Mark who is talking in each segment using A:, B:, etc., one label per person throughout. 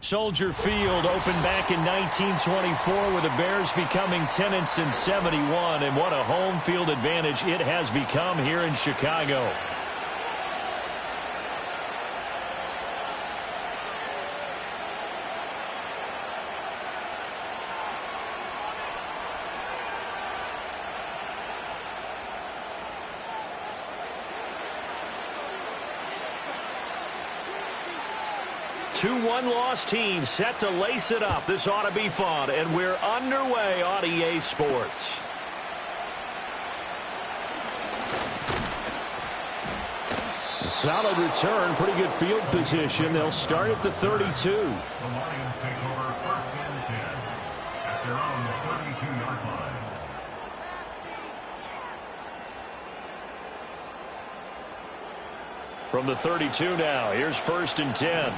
A: Soldier Field opened back in 1924 with the Bears becoming tenants in 71, and what a home field advantage it has become here in Chicago. Two one-loss teams set to lace it up. This ought to be fun, and we're underway on EA Sports. A solid return, pretty good field position. They'll start at the 32.
B: The Lions take over first and 10 at their own 32-yard line.
A: From the 32 now, here's first and 10.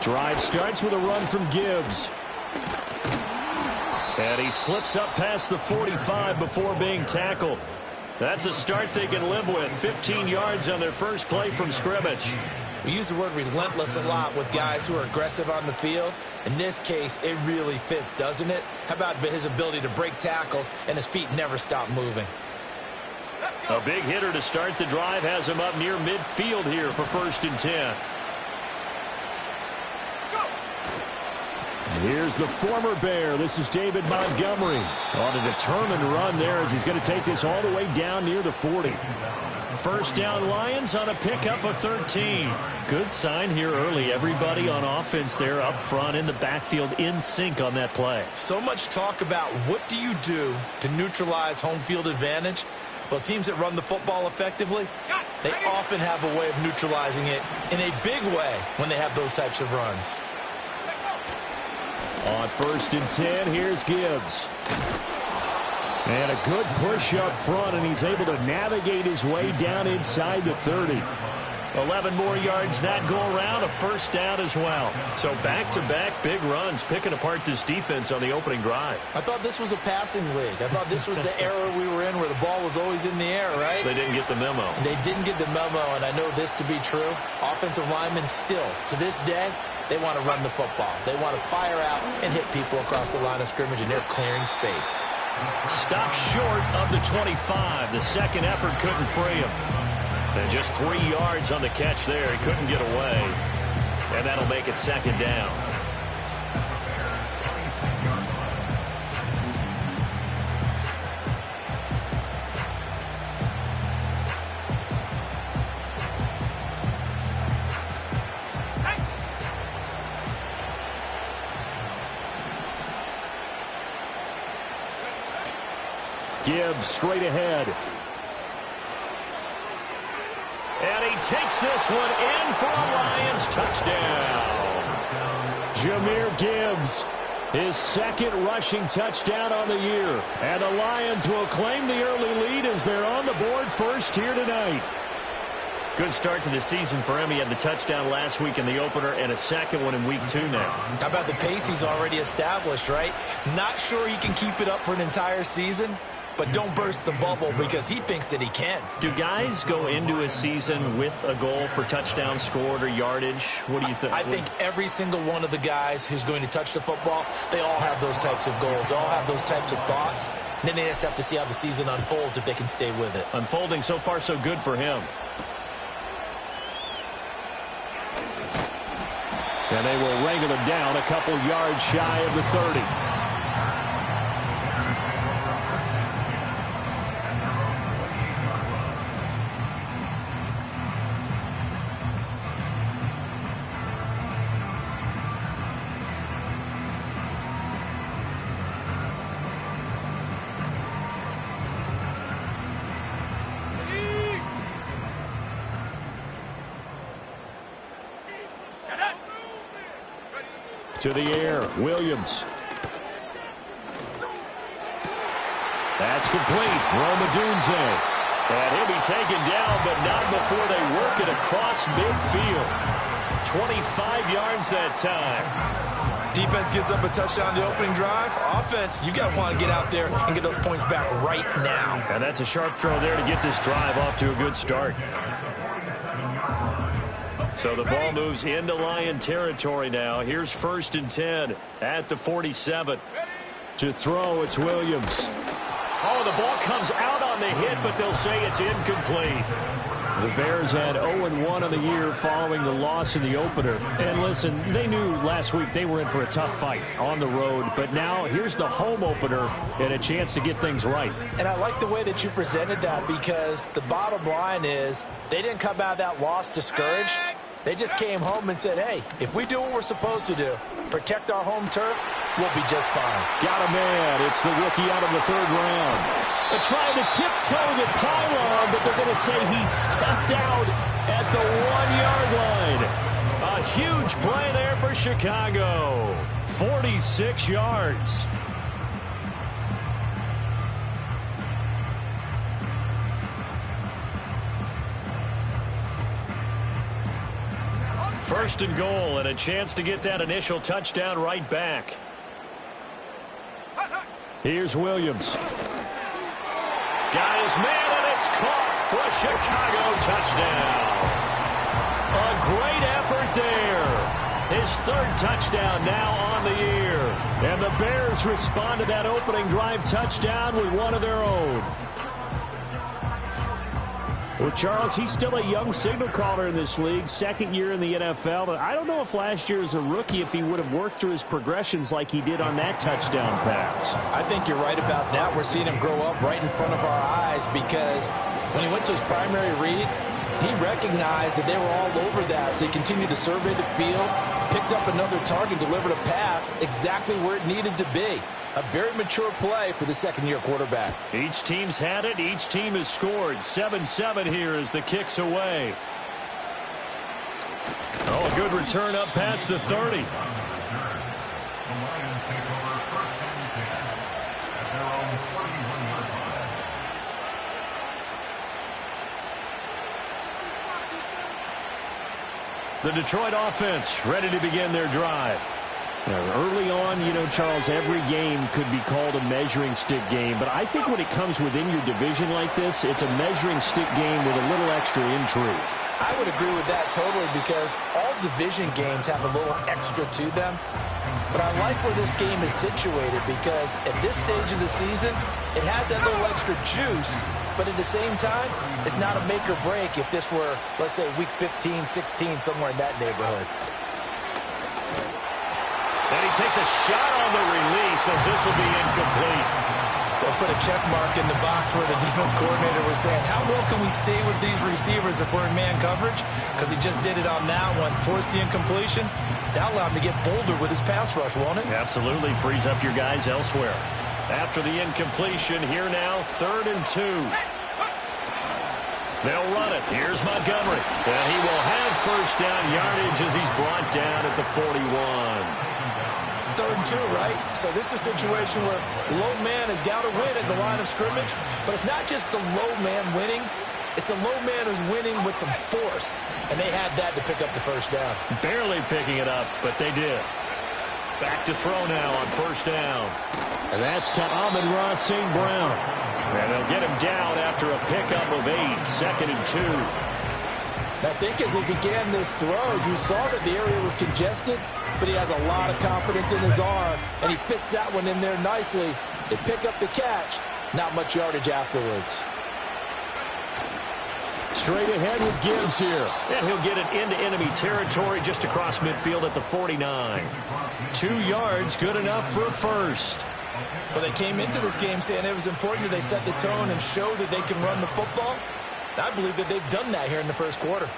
A: Drive starts with a run from Gibbs. And he slips up past the 45 before being tackled. That's a start they can live with. 15 yards on their first play from scrimmage.
C: We use the word relentless a lot with guys who are aggressive on the field. In this case, it really fits, doesn't it? How about his ability to break tackles and his feet never stop moving?
A: A big hitter to start the drive has him up near midfield here for first and 10. Here's the former Bear. This is David Montgomery on a determined run there as he's going to take this all the way down near the 40. First down Lions on a pickup of 13. Good sign here early. Everybody on offense there up front in the backfield in sync on that play.
C: So much talk about what do you do to neutralize home field advantage. Well, teams that run the football effectively, they often have a way of neutralizing it in a big way when they have those types of runs.
A: On first and 10, here's Gibbs. And a good push up front, and he's able to navigate his way down inside the 30. 11 more yards that go around, a first down as well. So back-to-back big runs, picking apart this defense on the opening drive.
C: I thought this was a passing league. I thought this was the era we were in where the ball was always in the air, right?
A: They didn't get the memo.
C: They didn't get the memo, and I know this to be true. Offensive linemen still, to this day, they want to run the football. They want to fire out and hit people across the line of scrimmage, and they're clearing space.
A: Stopped short of the 25. The second effort couldn't free him. And just 3 yards on the catch there. He couldn't get away. And that'll make it second down. Gibbs straight ahead. And he takes this one in for a Lions touchdown. Jahmyr Gibbs, his second rushing touchdown on the year. And the Lions will claim the early lead as they're on the board first here tonight. Good start to the season for him. He had the touchdown last week in the opener and a second one in week 2 now.
C: How about the pace he's already established, right? Not sure he can keep it up for an entire season, but don't burst the bubble because he thinks that he can.
A: Do guys go into a season with a goal for touchdown scored or yardage? What do you think?
C: I think every single one of the guys who's going to touch the football, they all have those types of goals. They all have those types of thoughts. And then they just have to see how the season unfolds if they can stay with it.
A: Unfolding so far so good for him. And they will wrangle him down a couple yards shy of the 30. To the air, Williams. That's complete. Romadunze. And he'll be taken down, but not before they work it across midfield. 25 yards that time.
C: Defense gives up a touchdown the opening drive. Offense, you got to want to get out there and get those points back right now.
A: And that's a sharp throw there to get this drive off to a good start. So the ball moves into Lion territory now. Here's 1st and 10 at the 47. To throw, it's Williams. Oh, the ball comes out on the hit, but they'll say it's incomplete. The Bears had 0-1 on the year following the loss in the opener. And listen, they knew last week they were in for a tough fight on the road. But now here's the home opener and a chance to get things right.
C: And I like the way that you presented that, because the bottom line is they didn't come out of that loss discouraged. They just came home and said, hey, if we do what we're supposed to do, protect our home turf, we'll be just fine.
A: Got a man. It's the rookie out of the 3rd round. They're trying to tiptoe the pylon, but they're going to say he stepped out at the 1-yard line. A huge play there for Chicago. 46 yards. First and goal, and a chance to get that initial touchdown right back. Here's Williams. Got his man, and it's caught for a Chicago touchdown. A great effort there. His 3rd touchdown now on the year. And the Bears respond to that opening drive touchdown with one of their own. Well, Charles, he's still a young signal caller in this league, 2nd year in the NFL. But I don't know if last year as a rookie, if he would have worked through his progressions like he did on that touchdown pass.
C: I think you're right about that. We're seeing him grow up right in front of our eyes, because when he went to his primary read, he recognized that they were all over that. So he continued to survey the field, picked up another target, delivered a pass exactly where it needed to be. A very mature play for the 2nd-year quarterback.
A: Each team's had it. Each team has scored. 7-7 here as the kick's away. Oh, a good return up past the 30. The Detroit offense ready to begin their drive. Early on, you know, Charles, every game could be called a measuring stick game. But I think when it comes within your division like this, it's a measuring stick game with a little extra intrigue.
C: I would agree with that totally, because all division games have a little extra to them. But I like where this game is situated, because at this stage of the season, it has that little extra juice. But at the same time, it's not a make or break if this were, let's say, week 15, 16, somewhere in that neighborhood.
A: And he takes a shot on the release as this will be incomplete.
C: They'll put a check mark in the box where the defense coordinator was saying, how well can we stay with these receivers if we're in man coverage? Because he just did it on that one, forced the incompletion. That'll allow him to get bolder with his pass rush, won't it?
A: Absolutely, frees up your guys elsewhere. After the incompletion, here now, 3rd and 2. They'll run it. Here's Montgomery. And he will have 1st down yardage as he's brought down at the 41.
C: 3rd and 2, right? So this is a situation where low man has got to win at the line of scrimmage, but it's not just the low man winning. It's the low man who's winning with some force, and they had that to pick up the 1st down.
A: Barely picking it up, but they did. Back to throw now on 1st down. And that's to Amon-Ra St. Brown. And they'll get him down after a pickup of 8, 2nd and 2.
D: I think as he began this throw, you saw that the area was congested, but he has a lot of confidence in his arm, and he fits that one in there nicely. They pick up the catch, not much yardage afterwards.
A: Straight ahead with Gibbs here. And he'll get it into enemy territory just across midfield at the 49. 2 yards, good enough for a 1st.
C: Well, they came into this game saying it was important that they set the tone and show that they can run the football. I believe that they've done that here in the 1st quarter.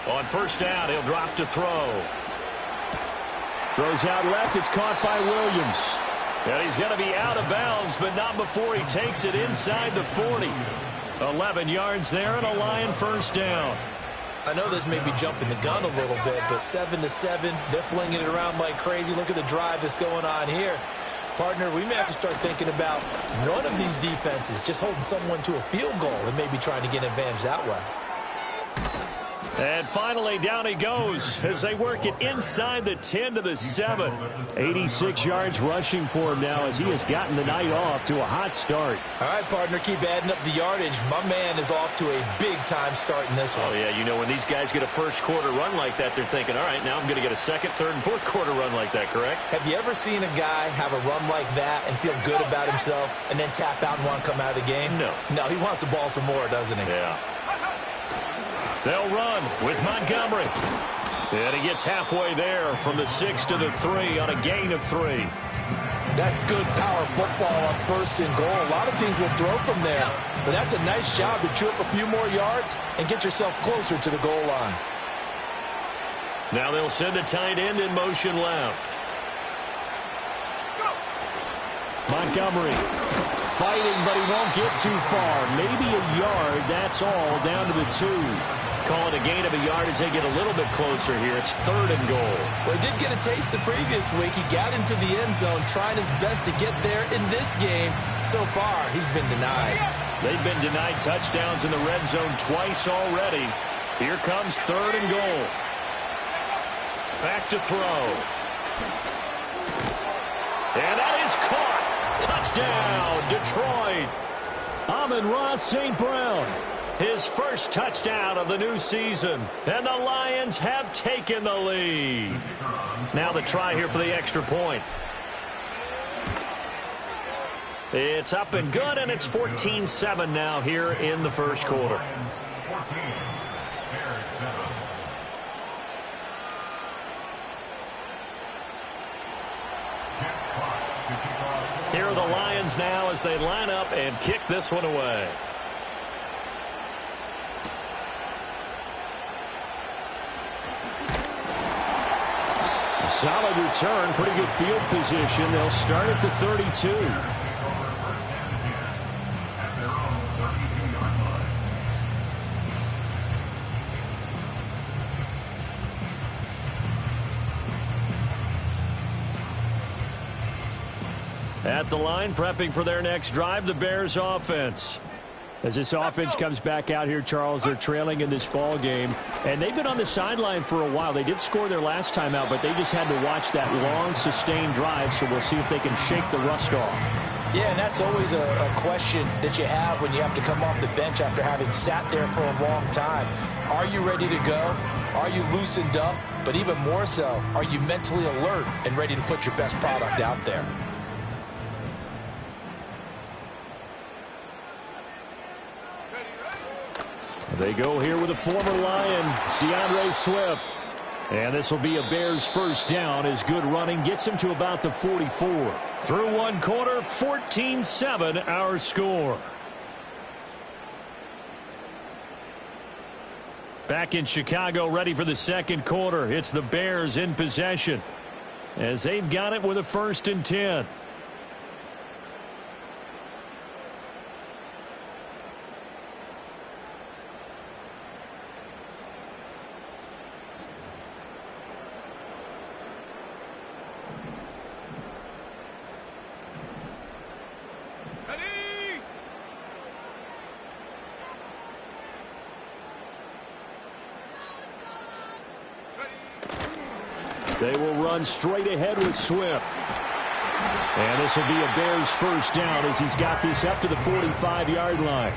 A: On 1st down, he'll drop to throw. Throws out left. It's caught by Williams. And he's going to be out of bounds, but not before he takes it inside the 40. 11 yards there and a Lion 1st down.
C: I know this may be jumping the gun a little bit, but 7-7, they're flinging it around like crazy. Look at the drive that's going on here. Partner, we may have to start thinking about one of these defenses just holding someone to a field goal and maybe trying to get an advantage that way.
A: And finally, down he goes as they work it inside the 10 to the 7. 86 yards rushing for him now as he has gotten the night off to a hot start.
C: All right, partner, keep adding up the yardage. My man is off to a big-time start in this one.
A: Oh, yeah, you know, when these guys get a first-quarter run like that, they're thinking, all right, now I'm going to get a second, third, and fourth-quarter run like that, correct?
C: Have you ever seen a guy have a run like that and feel good about himself and then tap out and want to come out of the game?
A: No.
C: No, he wants the ball some more, doesn't he?
A: Yeah. They'll run with Montgomery. And he gets halfway there from the 6 to the 3 on a gain of 3.
D: That's good power football on 1st and goal. A lot of teams will throw from there. But that's a nice job to chew up a few more yards and get yourself closer to the goal line.
A: Now they'll send the tight end in motion left. Montgomery fighting, but he won't get too far. Maybe a yard, that's all, down to the 2. Calling a gain of a yard as they get a little bit closer here. It's 3rd and goal.
C: Well, he did get a taste the previous week. He got into the end zone, trying his best to get there in this game. So far, he's been denied.
A: They've been denied touchdowns in the red zone twice already. Here comes 3rd and goal. Back to throw. And that is caught. Touchdown, Detroit. Amon-Ra St. Brown. His first touchdown of the new season. And the Lions have taken the lead. Now the try here for the extra point. It's up and good, and it's 14-7 now here in the first quarter. Here are the Lions now as they line up and kick this one away. A solid return, pretty good field position. They'll start at the 32. At the line, prepping for their next drive, the Bears offense. As this offense comes back out here, Charles, they're trailing in this ball game. And they've been on the sideline for a while. They did score their last time out, but they just had to watch that long, sustained drive. So we'll see if they can shake the rust off.
D: Yeah, and that's always a question that you have when you have to come off the bench after having sat there for a long time. Are you ready to go? Are you loosened up? But even more so, are you mentally alert and ready to put your best product out there?
A: They go here with a former Lion. It's DeAndre Swift. And this will be a Bears first down as good running gets him to about the 44. Through one quarter, 14-7 our score. Back in Chicago, ready for the second quarter. It's the Bears in possession as they've got it with a 1st and 10. They will run straight ahead with Swift. And this will be a Bears first down as he's got this up to the 45-yard line.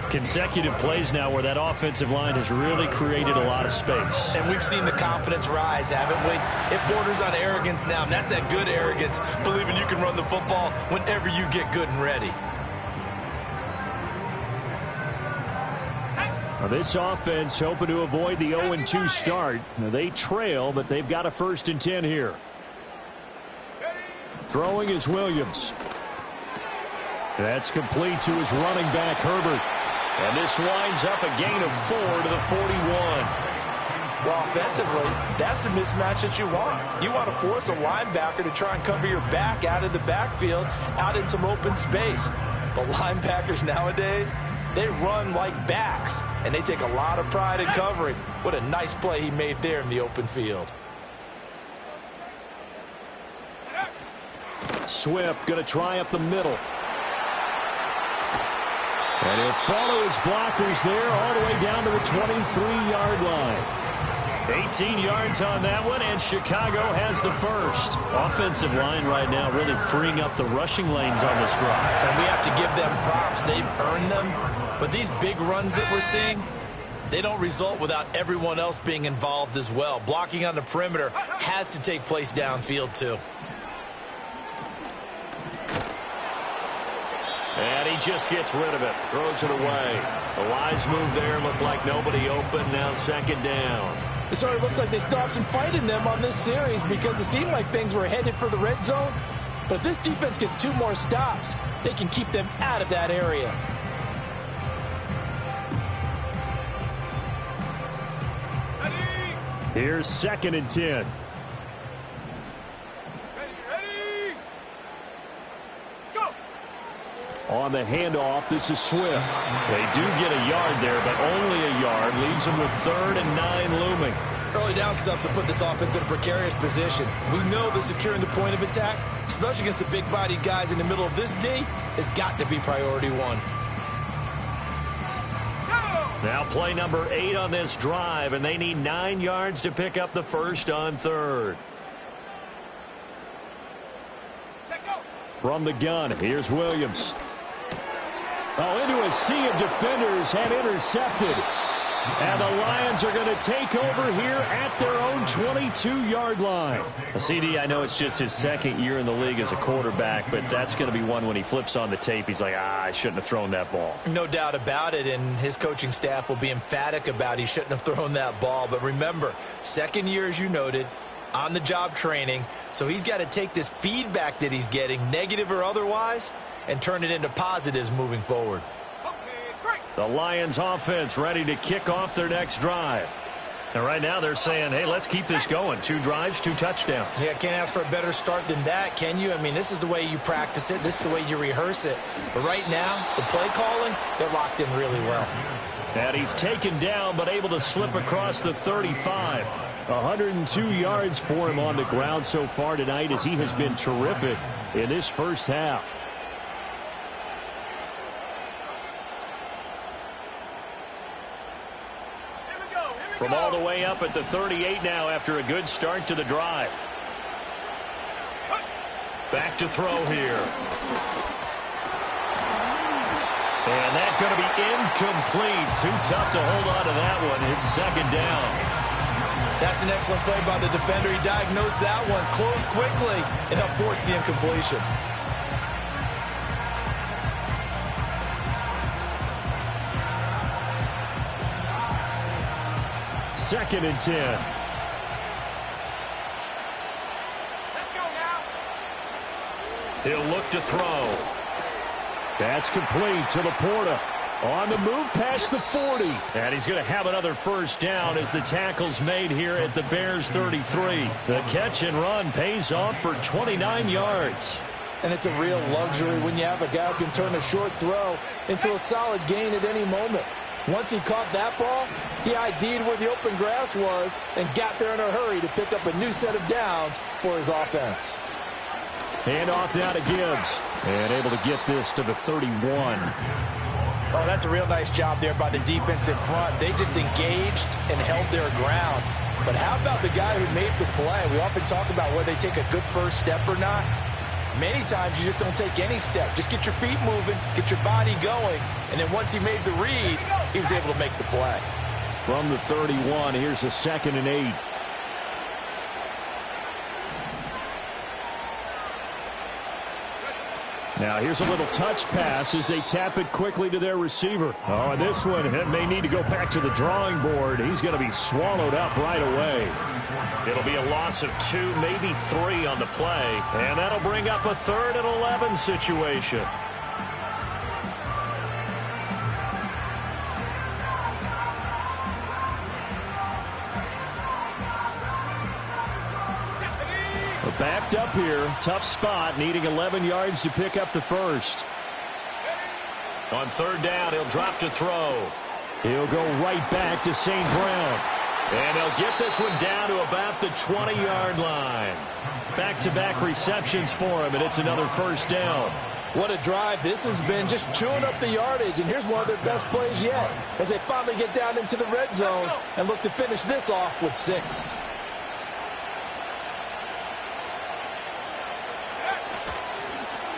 A: Consecutive plays now where that offensive line has really created a lot of space.
C: And we've seen the confidence rise, haven't we? It borders on arrogance now, and that's that good arrogance, believing you can run the football whenever you get good and ready.
A: Now this offense hoping to avoid the 0-2 start. Now they trail, but they've got a 1st and 10 here. Throwing is Williams. That's complete to his running back, Herbert. And this winds up a gain of 4 to the 41.
D: Well, offensively, that's the mismatch that you want. You want to force a linebacker to try and cover your back out of the backfield, out in some open space. But linebackers nowadays, they run like backs, and they take a lot of pride in covering. What a nice play he made there in the open field.
A: Swift going to try up the middle. And he'll follow his blockers there all the way down to the 23-yard line. 18 yards on that one, and Chicago has the first. Offensive line right now really freeing up the rushing lanes on this drive.
C: And we have to give them props. They've earned them. But these big runs that we're seeing, they don't result without everyone else being involved as well. Blocking on the perimeter has to take place downfield too.
A: And he just gets rid of it. Throws it away. A wise move there. Looked like nobody open. Now second down.
D: It sort of looks like they stopped some fight in them on this series because it seemed like things were headed for the red zone. But if this defense gets 2 more stops, they can keep them out of that area.
A: Here's 2nd and 10. On the handoff, this is Swift. They do get a yard there, but only a yard. Leaves them with 3rd and 9 looming.
C: Early down stuff to put this offense in a precarious position. We know that securing the point of attack, especially against the big-bodied guys in the middle of this D, has got to be priority 1.
A: Now play number 8 on this drive, and they need 9 yards to pick up the first on 3rd. From the gun, here's Williams. Oh, into a sea of defenders and intercepted. And the Lions are going to take over here at their own 22-yard line. CD, I know it's just his 2nd year in the league as a quarterback, but that's going to be one when he flips on the tape. He's like, I shouldn't have thrown that ball.
C: No doubt about it, and his coaching staff will be emphatic about he shouldn't have thrown that ball. But remember, 2nd year, as you noted, on-the-job training, so he's got to take this feedback that he's getting, negative or otherwise, and turn it into positives moving forward.
A: The Lions offense ready to kick off their next drive. And right now they're saying, hey, let's keep this going. 2 drives, 2 touchdowns.
C: Yeah, can't ask for a better start than that, can you? I mean, this is the way you practice it. This is the way you rehearse it. But right now, the play calling, they're locked in really well.
A: And he's taken down but able to slip across the 35. 102 yards for him on the ground so far tonight as he has been terrific in this first half. From all the way up at the 38 now after a good start to the drive. Back to throw here. And that's going to be incomplete. Too tough to hold on to that one. It's 2nd down.
C: That's an excellent play by the defender. He diagnosed that one, closed quickly, and helped force the incompletion.
A: Second and 10.
B: Let's go now.
A: He'll look to throw. That's complete to Laporta. On the move past the 40. And he's going to have another first down as the tackle's made here at the Bears 33. The catch and run pays off for 29 yards.
D: And it's a real luxury when you have a guy who can turn a short throw into a solid gain at any moment. Once he caught that ball, he ID'd where the open grass was and got there in a hurry to pick up a new set of downs for his offense.
A: Hand off now to Gibbs. And able to get this to the 31.
C: Oh, that's a real nice job there by the defense in front. They just engaged and held their ground. But how about the guy who made the play? We often talk about whether they take a good first step or not. Many times you just don't take any step. Just get your feet moving, get your body going, and then once he made the read, he was able to make the play.
A: From the 31, here's a 2nd and 8. Now here's a little touch pass as they tap it quickly to their receiver. Oh, and this one may need to go back to the drawing board. He's going to be swallowed up right away. It'll be a loss of 2, maybe 3 on the play. And that'll bring up a 3rd and 11 situation. We're backed up here. Tough spot, needing 11 yards to pick up the first. On 3rd down, he'll drop to throw. He'll go right back to St. Brown. And he'll get this one down to about the 20-yard line. Back-to-back receptions for him, and it's another first down.
D: What a drive this has been, just chewing up the yardage. And here's one of their best plays yet as they finally get down into the red zone and look to finish this off with 6.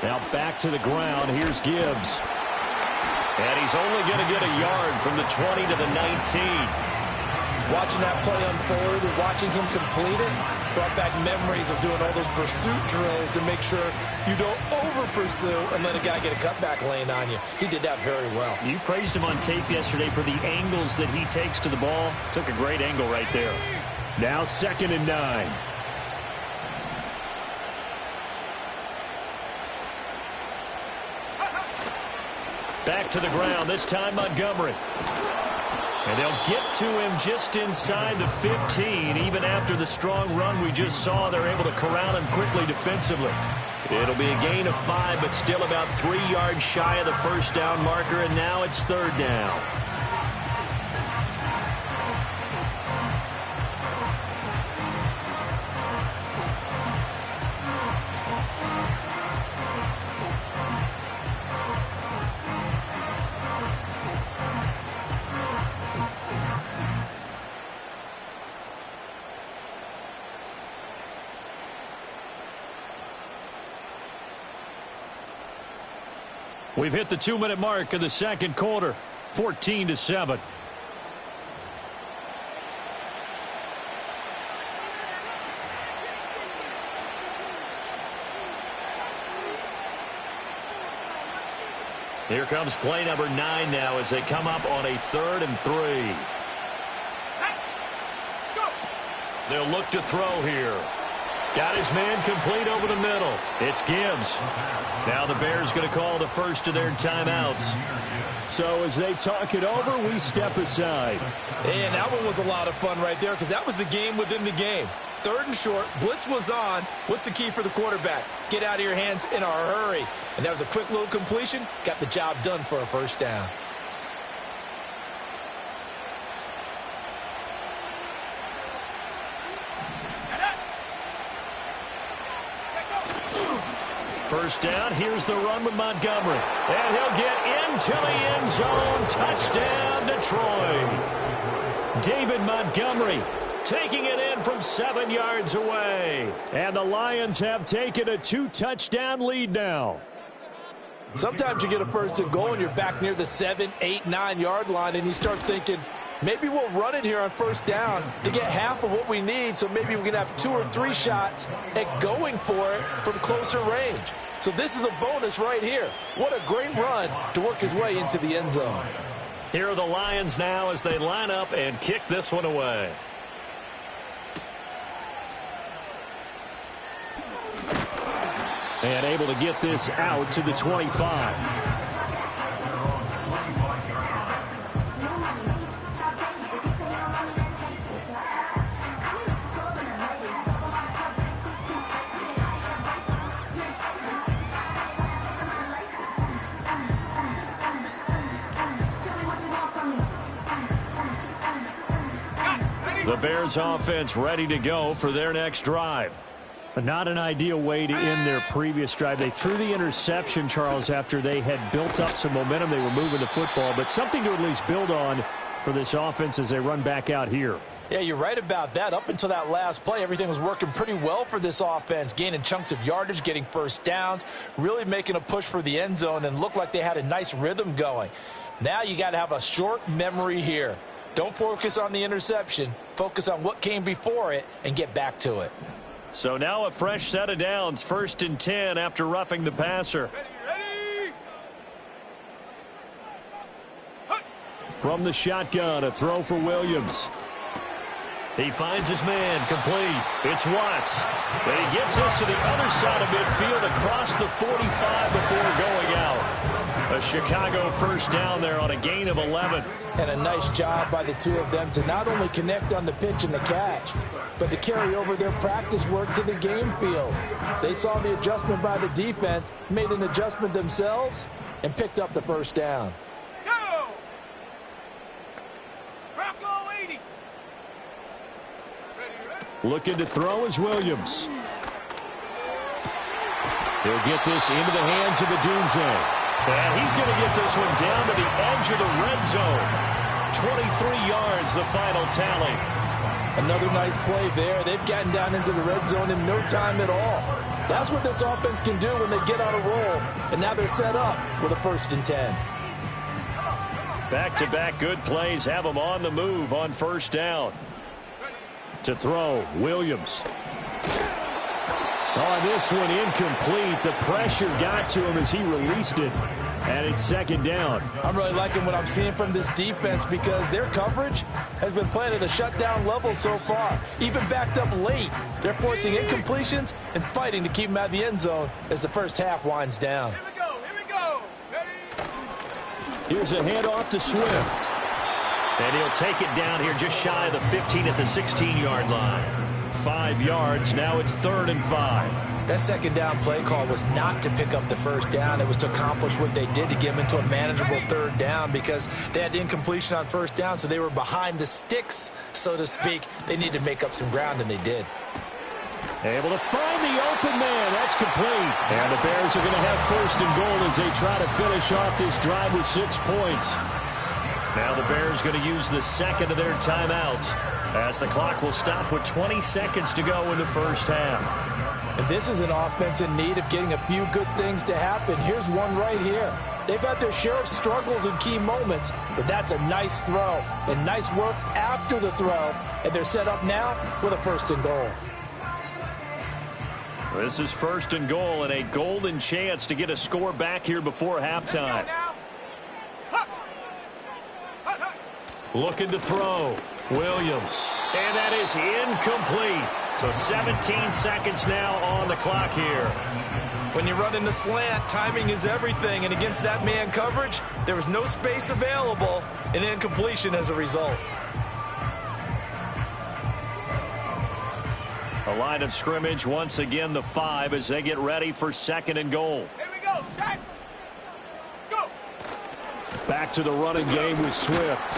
A: Now back to the ground. Here's Gibbs. And he's only going to get a yard from the 20 to the 19.
C: Watching that play unfold and watching him complete it brought back memories of doing all those pursuit drills to make sure you don't over-pursue and let a guy get a cutback lane on you. He did that very well.
A: You praised him on tape yesterday for the angles that he takes to the ball. Took a great angle right there. Now 2nd and 9. Back to the ground, this time Montgomery. And they'll get to him just inside the 15. Even after the strong run we just saw, they're able to corral him quickly defensively. It'll be a gain of 5, but still about 3 yards shy of the first down marker, and now it's 3rd down. We've hit the 2-minute mark of the second quarter, 14-7. Here comes play number 9 now as they come up on a 3rd and 3. They'll look to throw here. Got his man complete over the middle. It's Gibbs. Now the Bears going to call the first of their timeouts. So as they talk it over, we step aside.
C: And that one was a lot of fun right there because that was the game within the game. 3rd and short, blitz was on. What's the key for the quarterback? Get out of your hands in a hurry. And that was a quick little completion. Got the job done for a first down.
A: First down, here's the run with Montgomery. And he'll get into the end zone. Touchdown, Detroit. David Montgomery taking it in from 7 yards away. And the Lions have taken a 2-touchdown lead now.
D: Sometimes you get a 1st and goal and you're back near the 7, 8, 9-yard line and you start thinking, maybe we'll run it here on 1st down to get half of what we need, so maybe we can have 2 or 3 shots at going for it from closer range. So this is a bonus right here. What a great run to work his way into the end zone.
A: Here are the Lions now as they line up and kick this one away. And able to get this out to the 25. The Bears offense ready to go for their next drive. But not an ideal way to end their previous drive. They threw the interception, Charles, after they had built up some momentum. They were moving the football, but something to at least build on for this offense as they run back out here.
D: Yeah, you're right about that. Up until that last play, everything was working pretty well for this offense, gaining chunks of yardage, getting first downs, really making a push for the end zone, and looked like they had a nice rhythm going. Now you got to have a short memory here. Don't focus on the interception. Focus on what came before it and get back to it.
A: So now a fresh set of downs, 1st and 10 after roughing the passer. From the shotgun, a throw for Williams. He finds his man, complete. It's Watts. But he gets us to the other side of midfield across the 45 before going out. A Chicago first down there on a gain of 11.
D: And a nice job by the two of them to not only connect on the pitch and the catch, but to carry over their practice work to the game field. They saw the adjustment by the defense, made an adjustment themselves, and picked up the first down.
E: Go! Rocco 80.
A: Looking to throw is Williams. He'll get this into the hands of the Dunze. And he's going to get this one down to the edge of the red zone. 23 yards, the final tally.
D: Another nice play there. They've gotten down into the red zone in no time at all. That's what this offense can do when they get on a roll. And now they're set up with a 1st and 10.
A: Back-to-back good plays have them on the move on 1st down. To throw, Williams. On this one, incomplete. The pressure got to him as he released it. And it's 2nd down.
D: I'm really liking what I'm seeing from this defense because their coverage has been playing at a shutdown level so far. Even backed up late, they're forcing incompletions and fighting to keep them out of the end zone as the first half winds down.
E: Here we go. Ready?
A: Here's a handoff to Swift. And he'll take it down here just shy of the 15 at the 16-yard line. 5 yards. Now it's 3rd and 5.
C: That 2nd down play call was not to pick up the 1st down. It was to accomplish what they did to get them into a manageable 3rd down because they had incompletion on 1st down, so they were behind the sticks, so to speak. They needed to make up some ground, and they did.
A: Able to find the open man. That's complete. And the Bears are going to have 1st and goal as they try to finish off this drive with 6 points. Now the Bears going to use the 2nd of their timeouts as the clock will stop with 20 seconds to go in the 1st half.
D: And this is an offense in need of getting a few good things to happen. Here's one right here. They've had their share of struggles in key moments, but that's a nice throw and nice work after the throw. And they're set up now with a 1st and goal.
A: This is 1st and goal and a golden chance to get a score back here before halftime. Looking to throw. Williams. And that is incomplete. So 17 seconds now on the clock here.
C: When you run in the slant, timing is everything. And against that man coverage, there was no space available. And incompletion as a result.
A: A line of scrimmage once again the 5 as they get ready for 2nd and goal.
E: Here we go. Set. Go.
A: Back to the running game with Swift.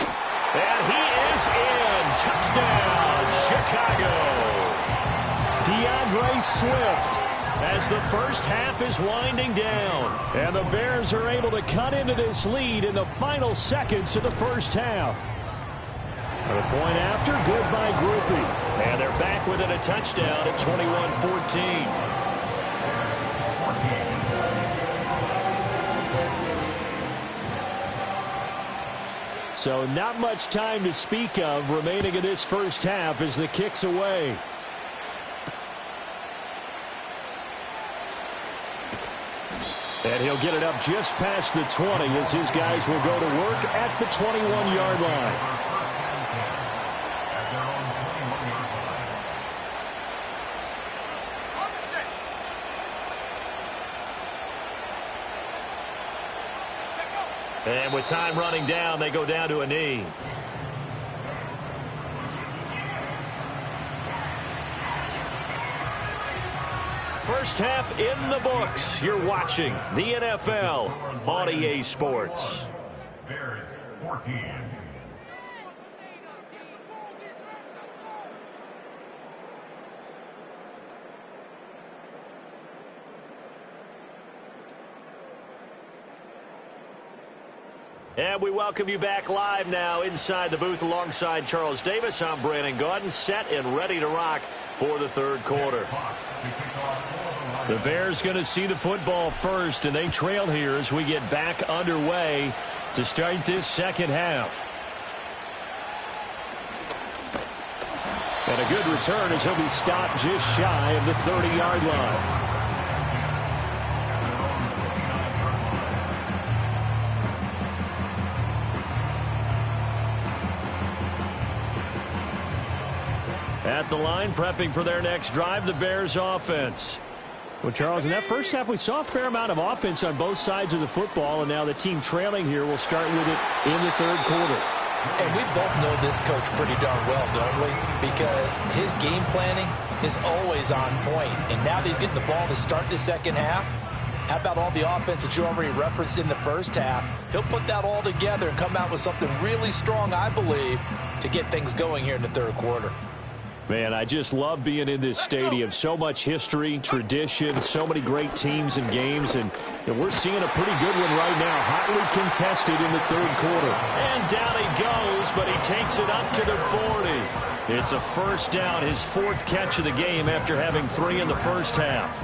A: And he is in. Touchdown, Chicago. DeAndre Swift as the 1st half is winding down. And the Bears are able to cut into this lead in the final seconds of the 1st half. And a point after, good by Groupie. And they're back within a touchdown at 21-14. So not much time to speak of remaining in this 1st half as the kick's away. And he'll get it up just past the 20 as his guys will go to work at the 21-yard line. And with time running down, they go down to a knee. First half in the books. You're watching the NFL on EA Sports.
B: Bears 14.
A: And we welcome you back live now inside the booth alongside Charles Davis. I'm Brandon Gaudin, set and ready to rock for the 3rd quarter. The Bears going to see the football first, and they trail here as we get back underway to start this 2nd half. And a good return as he'll be stopped just shy of the 30-yard line. At the line, prepping for their next drive, the Bears offense. Well, Charles, in that 1st half, we saw a fair amount of offense on both sides of the football, and now the team trailing here will start with it in the 3rd quarter.
D: And we both know this coach pretty darn well, don't we? Because his game planning is always on point. And now that he's getting the ball to start the 2nd half, how about all the offense that you already referenced in the 1st half? He'll put that all together and come out with something really strong, I believe, to get things going here in the 3rd quarter.
A: Man, I just love being in this stadium. So much history, tradition, so many great teams and games, and we're seeing a pretty good one right now. Hotly contested in the third quarter.
F: And down he goes, but he takes it up to the 40.
A: It's a first down, his fourth catch of the game after having 3 in the first half.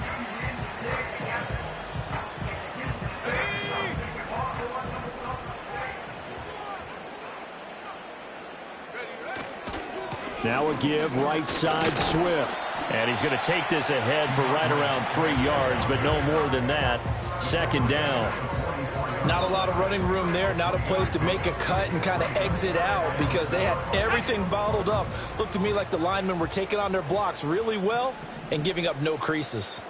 A: Now a give, right side, Swift.
F: And he's going to take this ahead for right around 3 yards, but no more than that. Second down.
C: Not a lot of running room there, not a place to make a cut and kind of exit out because they had everything bottled up. Looked to me like the linemen were taking on their blocks really well and giving up no creases.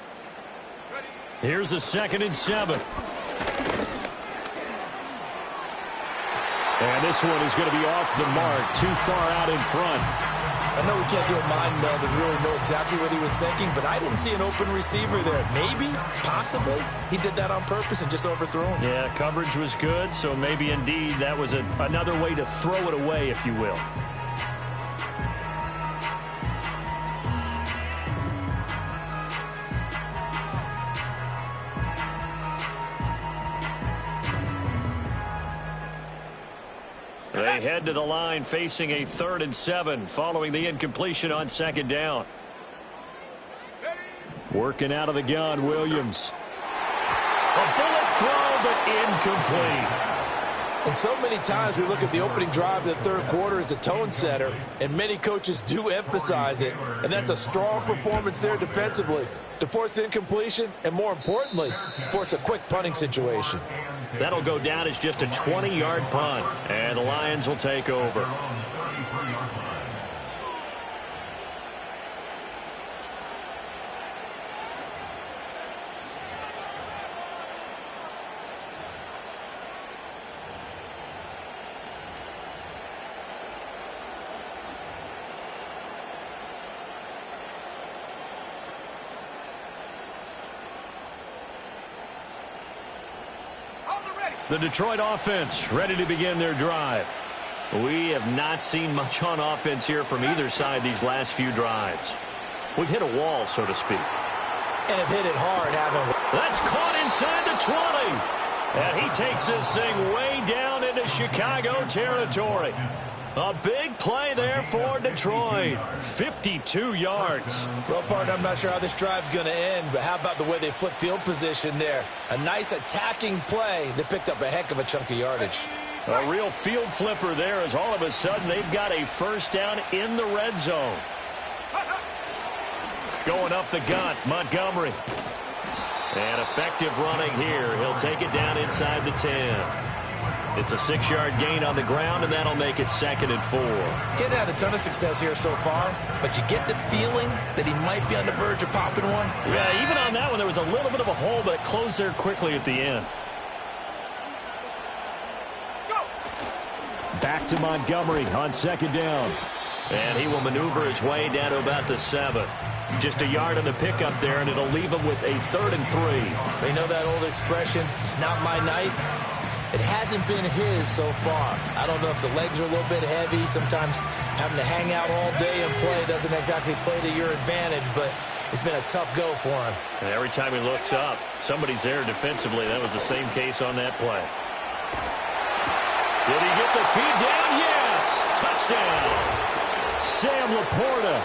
A: Here's a 2nd and 7. And this one is going to be off the mark, too far out in front.
C: I know we can't do a mind meld and really know exactly what he was thinking, but I didn't see an open receiver there. Maybe, possibly, he did that on purpose and just overthrew him.
F: Yeah, coverage was good, so maybe indeed that was another way to throw it away, if you will. They head to the line facing a 3rd and 7 following the incompletion on 2nd down.
A: Working out of the gun, Williams. A bullet throw, but incomplete.
D: And so many times we look at the opening drive of the third quarter as a tone setter, and many coaches do emphasize it. And that's a strong performance there defensively to force incompletion and, more importantly, force a quick punting situation.
F: That'll go down as just a 20-yard punt, and the Lions will take over.
A: The Detroit offense ready to begin their drive.
F: We have not seen much on offense here from either side these last few drives. We've hit a wall, so to speak.
C: And have hit it hard, haven't we?
F: That's caught inside the 20. And he takes this thing way down into Chicago territory. A big play there for Detroit. 52 yards.
C: Well, partner, I'm not sure how this drive's going to end, but how about the way they flipped field position there? A nice attacking play that picked up a heck of a chunk of yardage.
F: A real field flipper there as all of a sudden they've got a first down in the red zone. Going up the gut, Montgomery. And effective running here. He'll take it down inside the 10. It's a 6-yard gain on the ground, and that'll make it 2nd and 4.
C: Getting had a ton of success here so far, but you get the feeling that he might be on the verge of popping one.
F: Yeah, even on that one, there was a little bit of a hole, but it closed there quickly at the end.
A: Back to Montgomery on 2nd down.
F: And he will maneuver his way down to about the 7. Just a yard on the pickup there, and it'll leave him with a 3rd and 3.
C: They know that old expression, it's not my night. It hasn't been his so far. I don't know if the legs are a little bit heavy. Sometimes having to hang out all day and play doesn't exactly play to your advantage, but it's been a tough go for him.
F: And every time he looks up, somebody's there defensively. That was the same case on that play. Did he get the feed down? Yes! Touchdown!
A: Sam Laporta.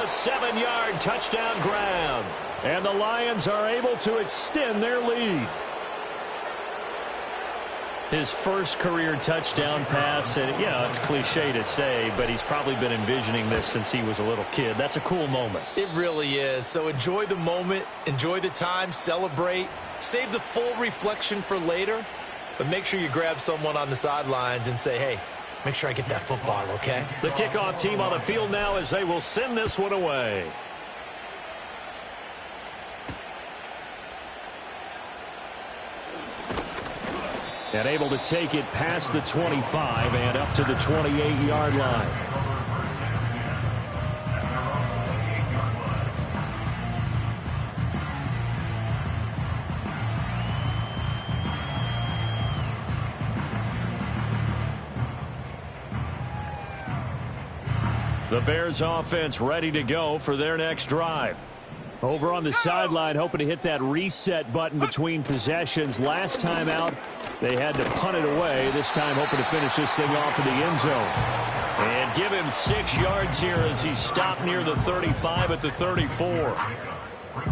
F: A 7-yard touchdown grab.
A: And the Lions are able to extend their lead.
F: His first career touchdown pass, and yeah, it's cliche to say, but he's probably been envisioning this since he was a little kid. That's a cool moment.
C: It really is. So enjoy the moment, enjoy the time, celebrate, save the full reflection for later, but make sure you grab someone on the sidelines and say, hey, make sure I get that football, okay?
F: The kickoff team on the field now as they will send this one away.
A: And able to take it past the 25 and up to the 28-yard line. The Bears offense ready to go for their next drive. Over on the sideline, hoping to hit that reset button between possessions. Last time out, they had to punt it away. This time, hoping to finish this thing off in the end zone. And give him 6 yards here as he stopped near the 35 at the 34.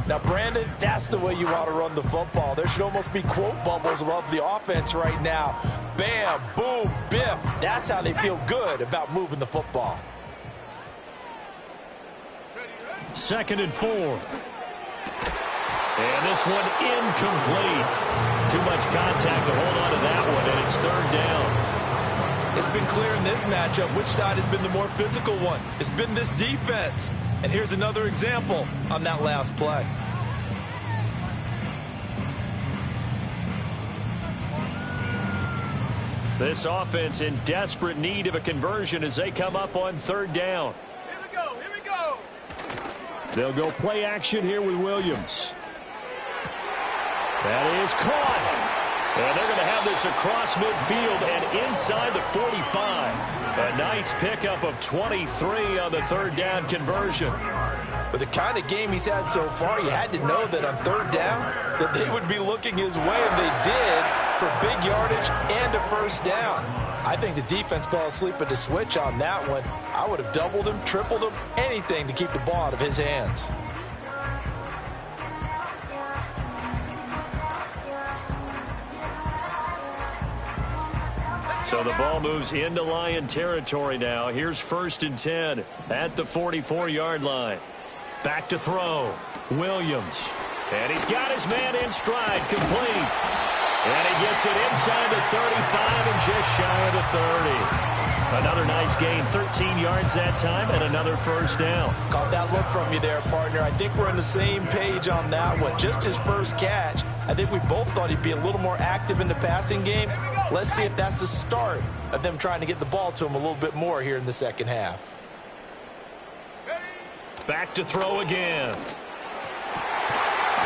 D: Now, Brandon, that's the way you want to run the football. There should almost be quote bubbles above the offense right now. Bam, boom, biff. That's how they feel good about moving the football.
A: 2nd and 4. And this one incomplete. Too much contact to hold on to that one, and it's 3rd down.
C: It's been clear in this matchup which side has been the more physical one. It's been this defense. And here's another example on that last play.
A: This offense in desperate need of a conversion as they come up on 3rd down.
E: Here we go, here we go.
A: They'll go play action here with Williams. That is caught. And they're going to have this across midfield and inside the 45. A nice pickup of 23 on the 3rd down conversion.
D: With the kind of game he's had so far, you had to know that on 3rd down that they would be looking his way, and they did, for big yardage and a 1st down. I think the defense fell asleep at the switch on that one. I would have doubled him, tripled him, anything to keep the ball out of his hands.
A: So the ball moves into Lion territory now. Here's 1st and 10 at the 44-yard line. Back to throw. Williams. And he's got his man in stride, complete. And he gets it inside the 35 and just shy of the 30. Another nice gain, 13 yards that time, and another 1st down.
D: Caught that look from you there, partner. I think we're on the same page on that one. Just his first catch. I think we both thought he'd be a little more active in the passing game. Let's see if that's the start of them trying to get the ball to him a little bit more here in the 2nd half.
A: Back to throw again.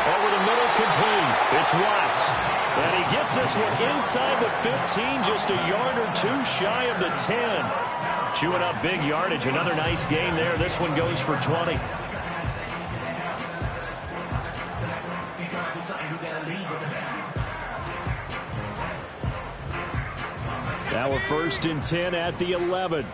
A: Over the middle, complete. It's Watts. And he gets this one inside the 15, just a yard or 2 shy of the 10. Chewing up big yardage. Another nice gain there. This one goes for 20. Now a 1st and 10 at the 11.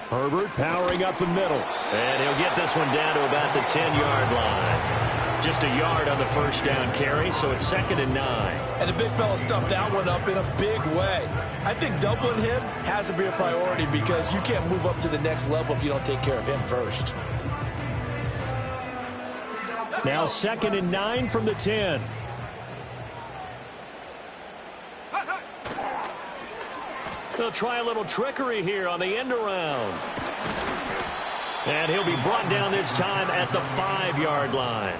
A: Herbert powering up the middle. And he'll get this one down to about the 10-yard line. Just a yard on the 1st down carry, so it's 2nd and 9.
C: And the big fella stuffed that one up in a big way. I think doubling him has to be a priority because you can't move up to the next level if you don't take care of him first.
A: Now 2nd and 9 from the 10. They'll try a little trickery here on the end around. And he'll be brought down this time at the 5-yard line.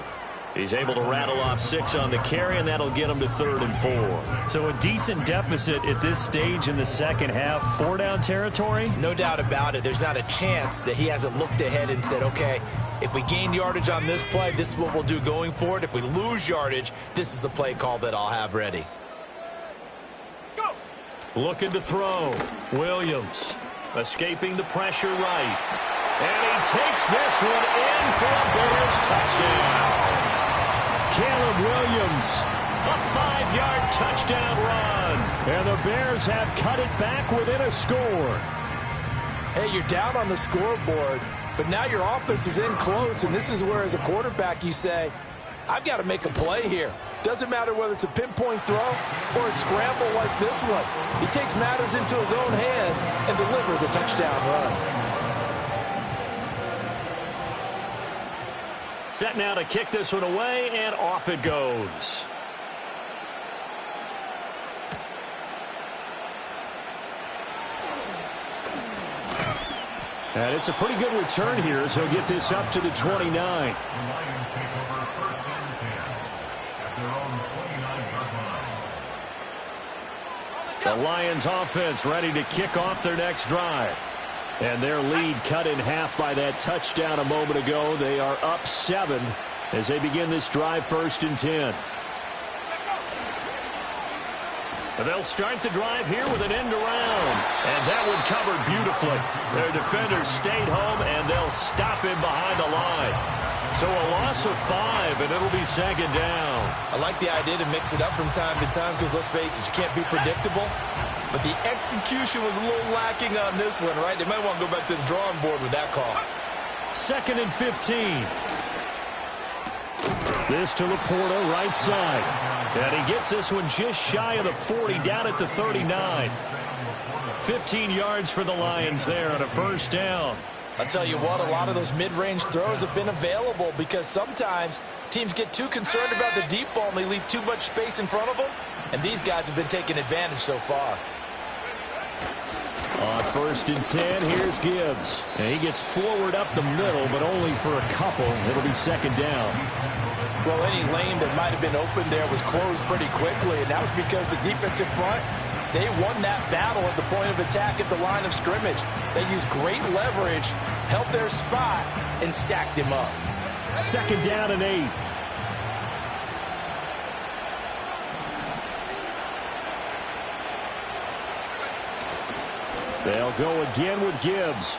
A: He's able to rattle off 6 on the carry, and that'll get him to 3rd and 4. So a decent deficit at this stage in the 2nd half. 4-down territory?
C: No doubt about it. There's not a chance that he hasn't looked ahead and said, okay, if we gain yardage on this play, this is what we'll do going forward. If we lose yardage, this is the play call that I'll have ready.
A: Looking to throw. Williams escaping the pressure right. And he takes this one in for a Bears touchdown. Caleb Williams, a 5-yard touchdown run. And the Bears have cut it back within a score.
D: Hey, you're down on the scoreboard, but now your offense is in close, and this is where, as a quarterback, you say, I've got to make a play here. Doesn't matter whether it's a pinpoint throw or a scramble like this one. He takes matters into his own hands and delivers a touchdown run.
A: Set now to kick this one away, and off it goes. And it's a pretty good return here as he'll get this up to the 29. The Lions offense ready to kick off their next drive. And their lead cut in half by that touchdown a moment ago. They are up 7 as they begin this drive, 1st and 10. They'll start the drive here with an end around. And that one covered beautifully. Their defenders stayed home, and they'll stop him behind the line. So a loss of 5, and it'll be second down.
C: I like the idea to mix it up from time to time because, let's face it, you can't be predictable. But the execution was a little lacking on this one, right? They might want to go back to the drawing board with that call.
A: 2nd and 15. This to Laporta, right side. And he gets this one just shy of the 40, down at the 39. 15 yards for the Lions there on a first down.
D: I'll tell you what, a lot of those mid-range throws have been available because sometimes teams get too concerned about the deep ball and they leave too much space in front of them. And these guys have been taking advantage so far.
A: On 1st and 10, here's Gibbs. And he gets forward up the middle, but only for a couple. It'll be second down.
D: Well, any lane that might have been open there was closed pretty quickly, and that was because the defensive front, they won that battle at the point of attack at the line of scrimmage. They used great leverage, held their spot, and stacked him up.
A: 2nd down and 8. They'll go again with Gibbs.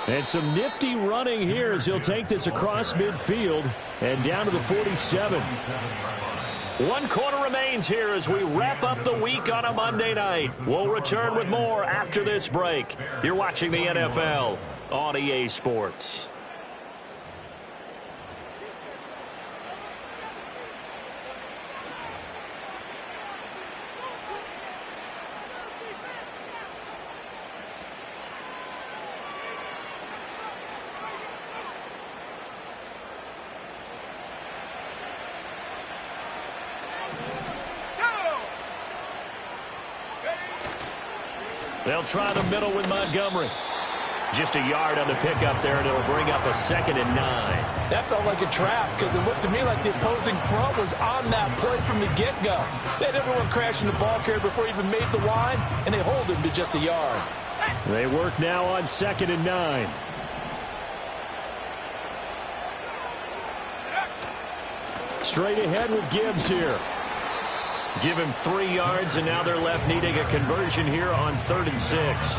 A: And some nifty running here as he'll take this across midfield and down to the 47. 1 quarter remains here as we wrap up the week on a Monday night. We'll return with more after this break. You're watching the NFL on EA Sports. They'll try the middle with Montgomery. Just a yard on the pickup there, and it'll bring up a 2nd and 9.
D: That felt like a trap because it looked to me like the opposing front was on that play from the get-go. They had everyone crashing the ball carrier before he even made the line, and they hold him to just a yard.
A: They work now on 2nd and 9. Straight ahead with Gibbs here. Give him 3 yards, and now they're left needing a conversion here on 3rd and 6.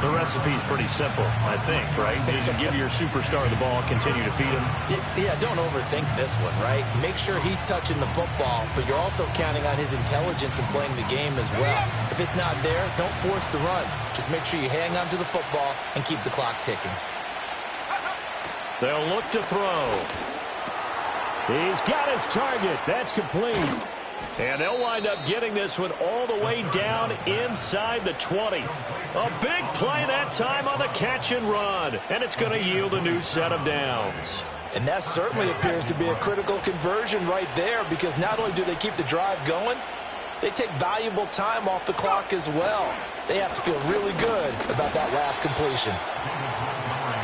A: The recipe's pretty simple, I think, right? Just give your superstar the ball, continue to feed him.
C: Yeah, don't overthink this one, right? Make sure he's touching the football, but you're also counting on his intelligence in playing the game as well. If it's not there, don't force the run. Just make sure you hang on to the football and keep the clock ticking.
A: They'll look to throw. He's got his target. That's complete. And they'll wind up getting this one all the way down inside the 20. A big play that time on the catch and run. And it's going to yield a new set of downs.
D: And that certainly appears to be a critical conversion right there because not only do they keep the drive going, they take valuable time off the clock as well. They have to feel really good about that last completion.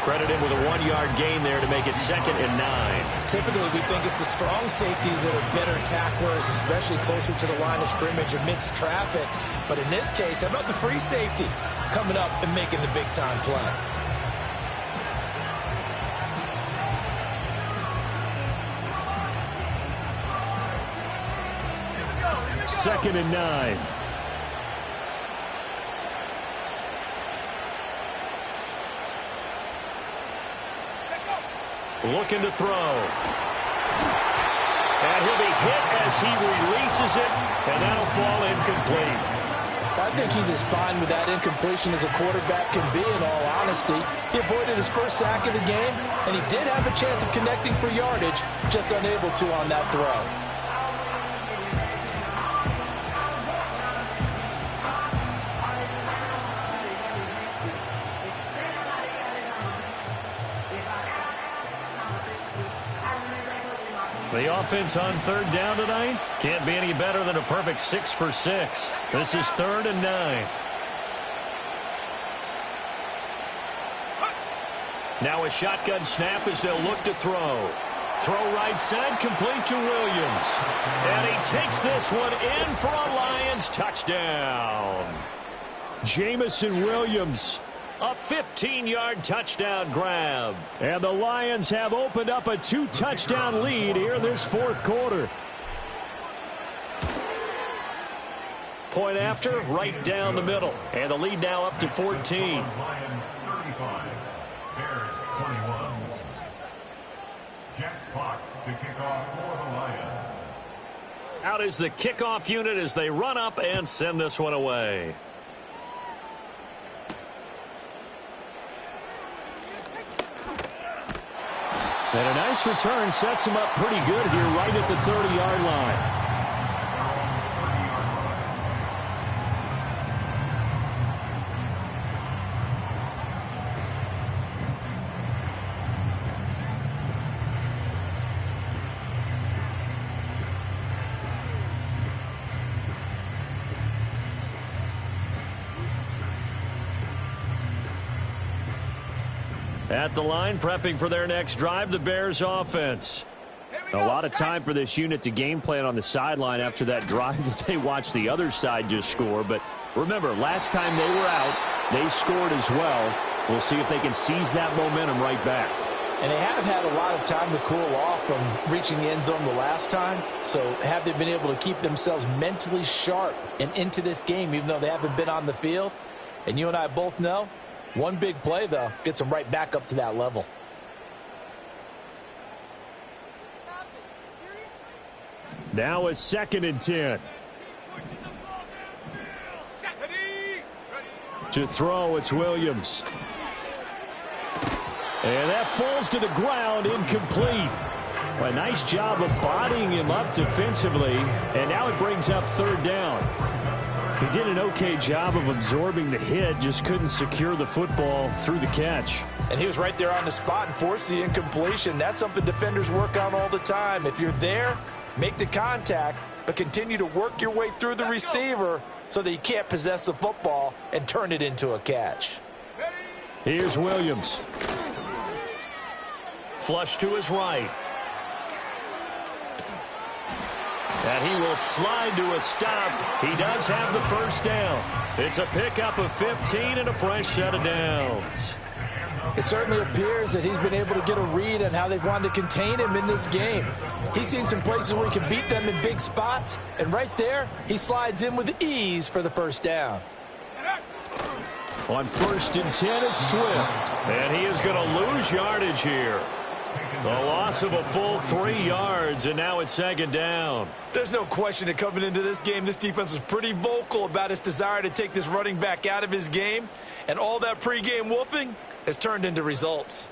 A: Credit him with a 1-yard gain there to make it 2nd and 9.
C: Typically, we think it's the strong safeties that are better tacklers, especially closer to the line of scrimmage amidst traffic. But in this case, how about the free safety coming up and making the big-time play?
A: Second and 9. Looking to throw. And he'll be hit as he releases it, and that'll fall incomplete.
D: I think he's as fine with that incompletion as a quarterback can be, in all honesty. He avoided his first sack of the game, and he did have a chance of connecting for yardage, just unable to on that throw.
A: The offense on 3rd down tonight can't be any better than a perfect 6 for 6. This is 3rd and 9. Now a shotgun snap as they'll look to throw. Throw right side, complete to Williams. And he takes this one in for a Lions touchdown. Jamison Williams. A 15-yard touchdown grab. And the Lions have opened up a 2-touchdown lead here in this 4th quarter. point after, right down the middle. And the lead now up to 14.
B: Lions 35, Bears 21. Jack Fox to kick off for the Lions.
A: Out is the kickoff unit as they run up and send this one away. And a nice return sets him up pretty good here right at the 30-yard line. At the line, prepping for their next drive, the Bears offense.
F: A lot of time for this unit to game plan on the sideline after that drive that they watched the other side just score. But remember, last time they were out, they scored as well. We'll see if they can seize that momentum right back.
D: And they have had a lot of time to cool off from reaching the end zone the last time. So have they been able to keep themselves mentally sharp and into this game, even though they haven't been on the field? And you and I both know, one big play, though, gets them right back up to that level.
A: Now a 2nd and 10. To throw, it's Williams. And that falls to the ground, incomplete. A nice job of bodying him up defensively, and now it brings up 3rd down. He did an okay job of absorbing the hit, just couldn't secure the football through the catch.
D: And he was right there on the spot and forced the incompletion. That's something defenders work on all the time. If you're there, make the contact, but continue to work your way through the receiver so that you can't possess the football and turn it into a catch.
A: Here's Williams. Flush to his right. And he will slide to a stop. He does have the 1st down. It's a pickup of 15 and a fresh set of downs.
D: It certainly appears that he's been able to get a read on how they've wanted to contain him in this game. He's seen some places where he can beat them in big spots, and right there, he slides in with ease for the 1st down.
A: On 1st and 10, it's Swift. And he is going to lose yardage here. The loss of a full 3 yards, and now it's 2nd down.
C: There's no question that coming into this game, this defense was pretty vocal about its desire to take this running back out of his game, and all that pregame wolfing has turned into results.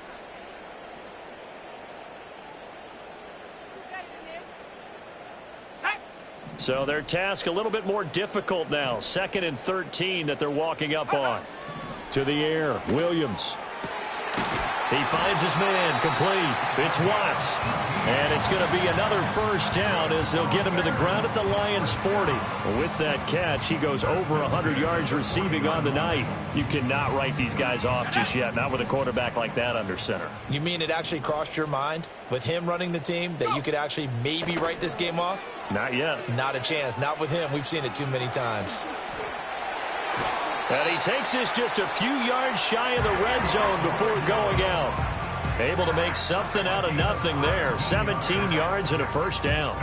A: So their task a little bit more difficult now. 2nd and 13 that they're walking up on. To the air, Williams. He finds his man, complete. It's Watts. And it's going to be another 1st down as they'll get him to the ground at the Lions' 40. With that catch, he goes over 100 yards receiving on the night. You cannot write these guys off just yet, not with a quarterback like that under center.
D: You mean it actually crossed your mind with him running the team that you could actually maybe write this game off?
A: Not yet.
D: Not a chance. Not with him. We've seen it too many times.
A: And he takes this just a few yards shy of the red zone before going out. Able to make something out of nothing there. 17 yards and a 1st down.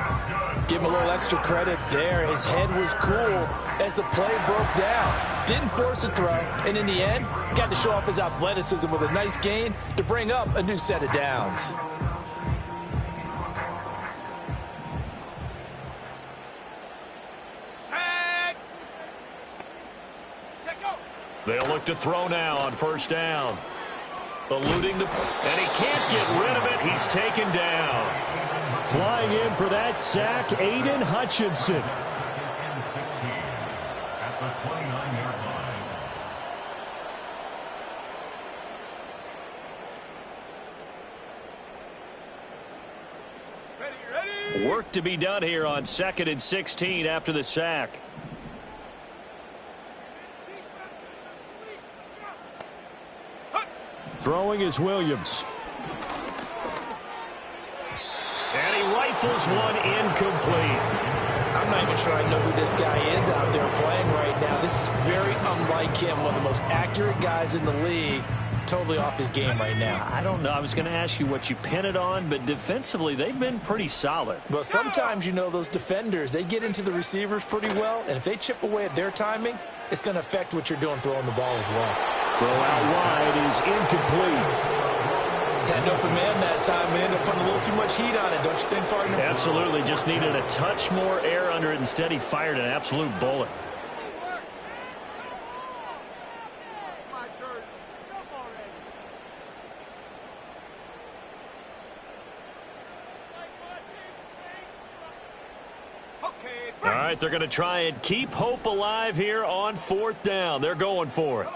D: Give him a little extra credit there. His head was cool as the play broke down. Didn't force a throw. And in the end, got to show off his athleticism with a nice gain to bring up a new set of downs.
A: They'll look to throw now on 1st down. Eluding the... And he can't get rid of it. He's taken down. Flying in for that sack, Aiden Hutchinson.
B: At the 29-yard line.
E: Ready.
A: Work to be done here on 2nd and 16 after the sack. Throwing is Williams. And he rifles one incomplete.
D: I'm not even sure I know who this guy is out there playing right now. This is very unlike him, one of the most accurate guys in the league,
C: totally off his game right now.
F: I don't know. I was going to ask you what you pin it on, but defensively, they've been pretty solid.
C: Well, sometimes, you know, those defenders, they get into the receivers pretty well, and if they chip away at their timing, it's going to affect what you're doing throwing the ball as well.
A: Throw out wide is incomplete.
C: Had an open man that time, but ended up putting a little too much heat on it, don't you think, partner?
F: Absolutely. Just needed a touch more air under it. Instead, he fired an absolute bullet. All right, they're going to try and keep hope alive here on 4th down. They're going for it.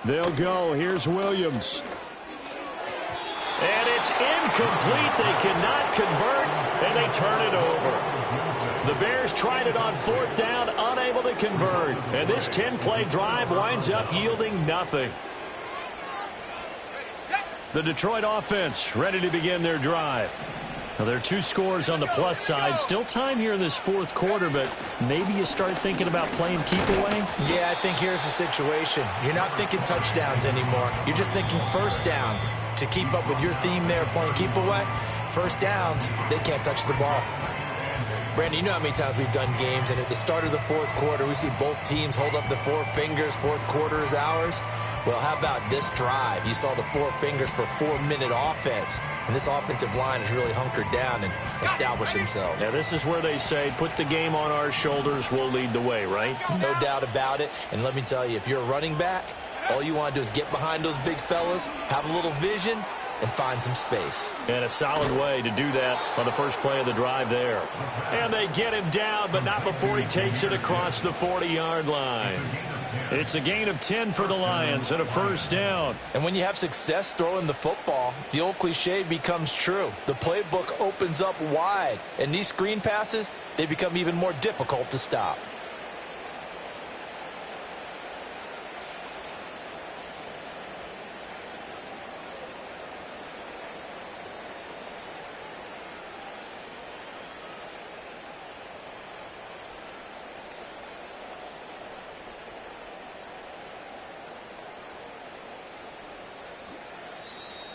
A: They'll go. Here's Williams.
F: And it's incomplete. They cannot convert, and they turn it over. The Bears tried it on 4th down, unable to convert. And this 10-play drive winds up yielding nothing. The Detroit offense ready to begin their drive. Now, there are 2 scores on the plus side. Still time here in this 4th quarter, but maybe you start thinking about playing keep away?
C: Yeah, I think here's the situation. You're not thinking touchdowns anymore. You're just thinking first downs. To keep up with your theme there, playing keep away, first downs, they can't touch the ball. Brandon, you know how many times we've done games, and at the start of the 4th quarter, we see both teams hold up the 4 fingers, 4th quarter is ours. Well, how about this drive? You saw the 4 fingers for 4-minute offense, and this offensive line has really hunkered down and established themselves.
F: Yeah, this is where they say, put the game on our shoulders, we'll lead the way, right?
C: No doubt about it, and let me tell you, if you're a running back, all you want to do is get behind those big fellas, have a little vision, and find some space.
F: And a solid way to do that on the first play of the drive there. And they get him down, but not before he takes it across the 40-yard line. It's a gain of 10 for the Lions and a first down.
D: And when you have success throwing the football, the old cliche becomes true. The playbook opens up wide, and these screen passes, they become even more difficult to stop.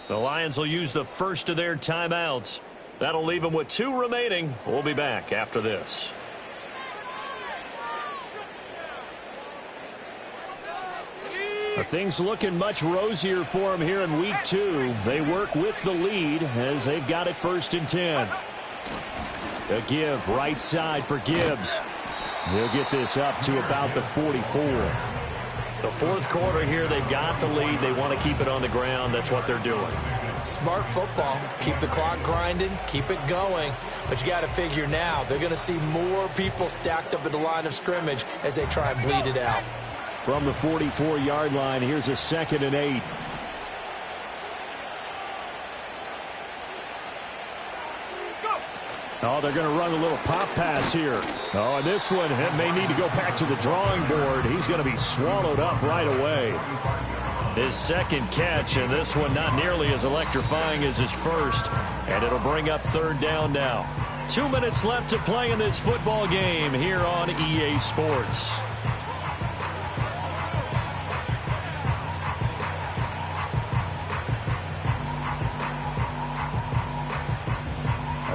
F: The Lions will use the first of their timeouts. That'll leave them with 2 remaining. We'll be back after this.
A: Things looking much rosier for them here in week 2. They work with the lead as they've got it 1st and 10. A give right side for Gibbs. He'll get this up to about the 44.
F: The 4th quarter here, they've got the lead. They want to keep it on the ground. That's what they're doing.
C: Smart football. Keep the clock grinding. Keep it going. But you got to figure now, they're going to see more people stacked up at the line of scrimmage as they try and bleed it out.
A: From the 44-yard line, here's a 2nd and 8. Oh, they're going to run a little pop pass here. Oh, and this one may need to go back to the drawing board. He's going to be swallowed up right away. His 2nd catch, and this one not nearly as electrifying as his first. And it'll bring up 3rd down now. 2 minutes left to play in this football game here on EA Sports.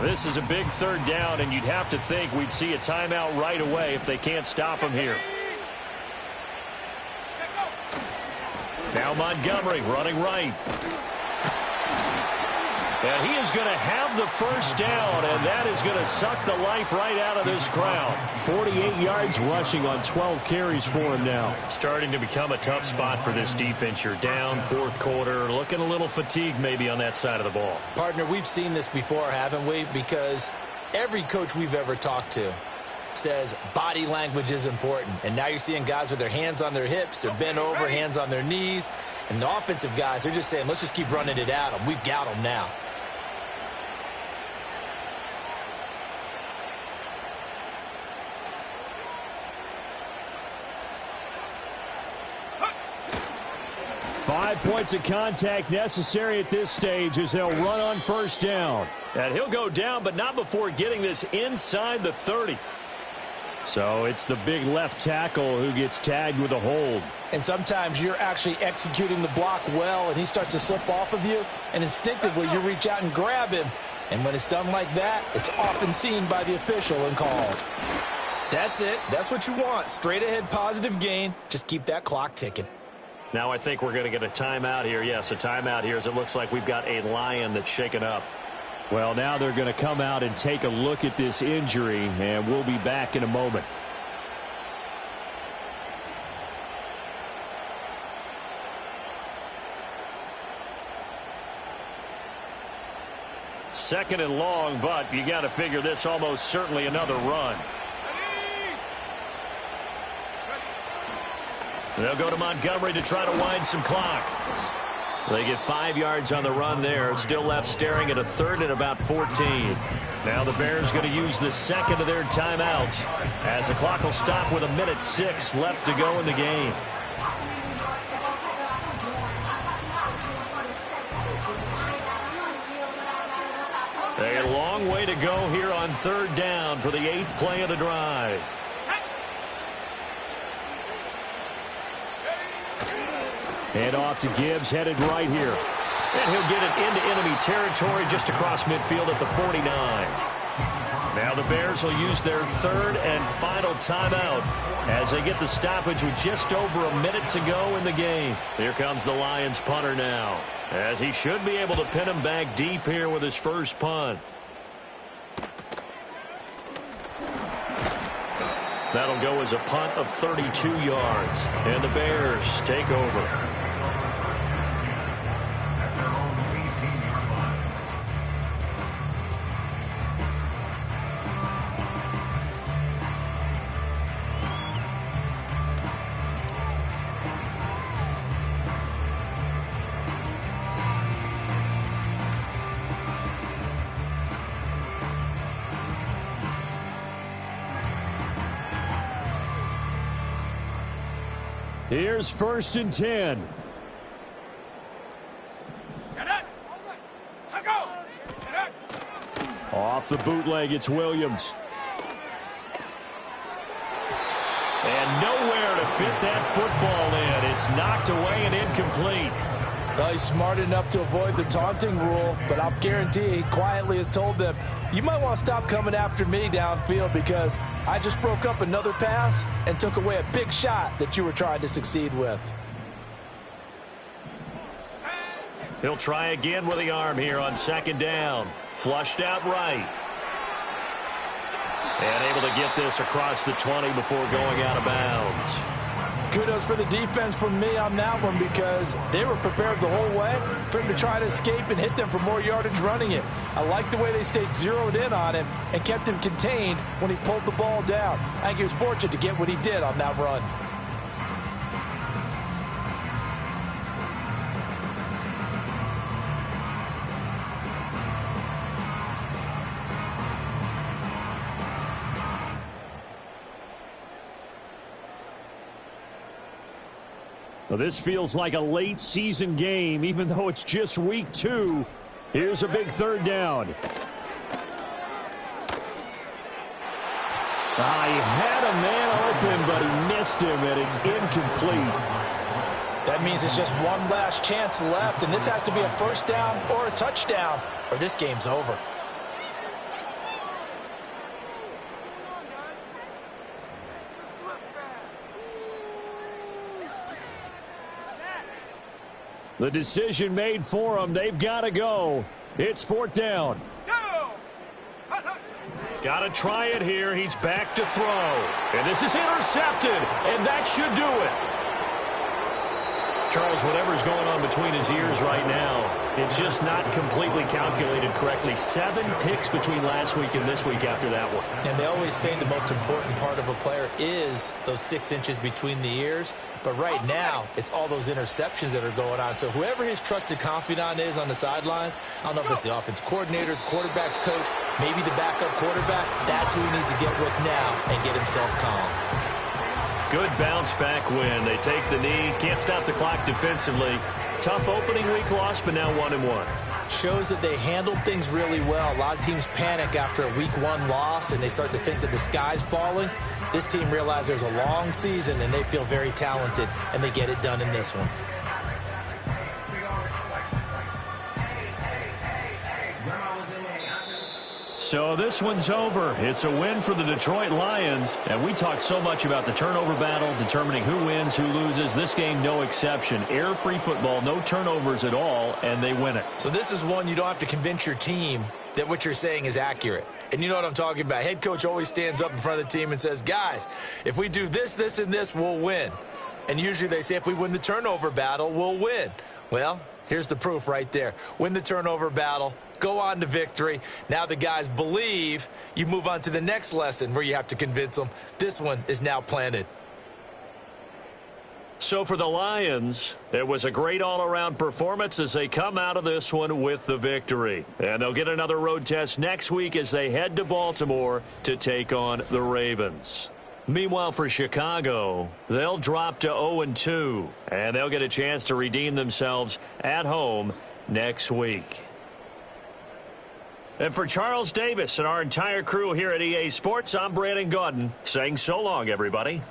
A: This is a big 3rd down, and you'd have to think we'd see a timeout right away if they can't stop him here. Now Montgomery running right. And he is going to have the first down, and that is going to suck the life right out of this crowd. 48 yards rushing on 12 carries for him now. Starting to become a tough spot for this defense. You're down 4th quarter, looking a little fatigued maybe on that side of the ball.
C: Partner, we've seen this before, haven't we? Because every coach we've ever talked to says body language is important. And now you're seeing guys with their hands on their hips, they're bent over, hands on their knees. And the offensive guys, they're just saying, let's just keep running it at them. We've got them now.
A: Five points of contact necessary at this stage as they'll run on first down.
F: And he'll go down, but not before getting this inside the 30.
A: So it's the big left tackle who gets tagged with a hold.
D: And sometimes you're actually executing the block well, and he starts to slip off of you, and instinctively you reach out and grab him. And when it's done like that, it's often seen by the official and called.
C: That's it. That's what you want. Straight ahead positive gain. Just keep that clock ticking.
A: Now I think we're going to get a timeout here. Yes, a timeout here as it looks like we've got a Lion that's shaken up. Well, now they're going to come out and take a look at this injury, and we'll be back in a moment. Second and long, but you got to figure this almost certainly another run. They'll go to Montgomery to try to wind some clock. They get 5 yards on the run there. Still left staring at a third and about 14. Now the Bears going to use the second of their timeouts as the clock will stop with 1:06 left to go in the game. A long way to go here on third down for the 8th play of the drive. Hand off to Gibbs, headed right here. And he'll get it into enemy territory just across midfield at the 49. Now the Bears will use their third and final timeout as they get the stoppage with just over a minute to go in the game. Here comes the Lions punter now, as he should be able to pin him back deep here with his first punt. That'll go as a punt of 32 yards. And the Bears take over. Here's first and 10. Off the bootleg, it's Williams. And nowhere to fit that football in. It's knocked away and incomplete.
D: Well, he's smart enough to avoid the taunting rule, but I'll guarantee he quietly has told them, you might want to stop coming after me downfield because I just broke up another pass and took away a big shot that you were trying to succeed with.
A: He'll try again with the arm here on second down. Flushed out right. And able to get this across the 20 before going out of bounds.
D: Kudos for the defense from me on that one because they were prepared the whole way for him to try to escape and hit them for more yardage running it. I like the way they stayed zeroed in on him and kept him contained when he pulled the ball down. I think he was fortunate to get what he did on that run.
A: Well, this feels like a late season game, even though it's just week 2. Here's a big third down. He had a man open, but he missed him, and it's incomplete.
D: That means it's just one last chance left, and this has to be a first down or a touchdown, or this game's over.
A: The decision made for them. They've got to go. It's fourth down. Got to try it here. He's back to throw. And this is intercepted. And that should do it. Charles, whatever's going on between his ears right now, it's just not completely calculated correctly. 7 picks between last week and this week after that one.
C: And they always say the most important part of a player is those 6 inches between the ears. But right now, it's all those interceptions that are going on. So whoever his trusted confidant is on the sidelines, I don't know if it's the offensive coordinator, the quarterback's coach, maybe the backup quarterback, that's who he needs to get with now and get himself calm.
A: Good bounce back win. They take the knee. Can't stop the clock defensively. Tough opening week loss, but now 1-1.
C: Shows that they handled things really well. A lot of teams panic after a week 1 loss, and they start to think that the sky's falling. This team realizes there's a long season, and they feel very talented, and they get it done in this one.
A: So this one's over. It's a win for the Detroit Lions. And we talk so much about the turnover battle, determining who wins, who loses. This game, no exception. Air-free football, no turnovers at all, and they win it.
C: So this is one you don't have to convince your team that what you're saying is accurate. And you know what I'm talking about. Head coach always stands up in front of the team and says, guys, if we do this, this, and this, we'll win. And usually they say if we win the turnover battle, we'll win. Well, here's the proof right there. Win the turnover battle. Go on to victory. Now the guys believe. You move on to the next lesson where you have to convince them. This one is now planted.
A: So for the Lions, it was a great all-around performance as they come out of this one with the victory. And they'll get another road test next week as they head to Baltimore to take on the Ravens. Meanwhile, for Chicago, they'll drop to 0-2, and they'll get a chance to redeem themselves at home next week. And for Charles Davis and our entire crew here at EA Sports, I'm Brandon Gaudin saying so long, everybody.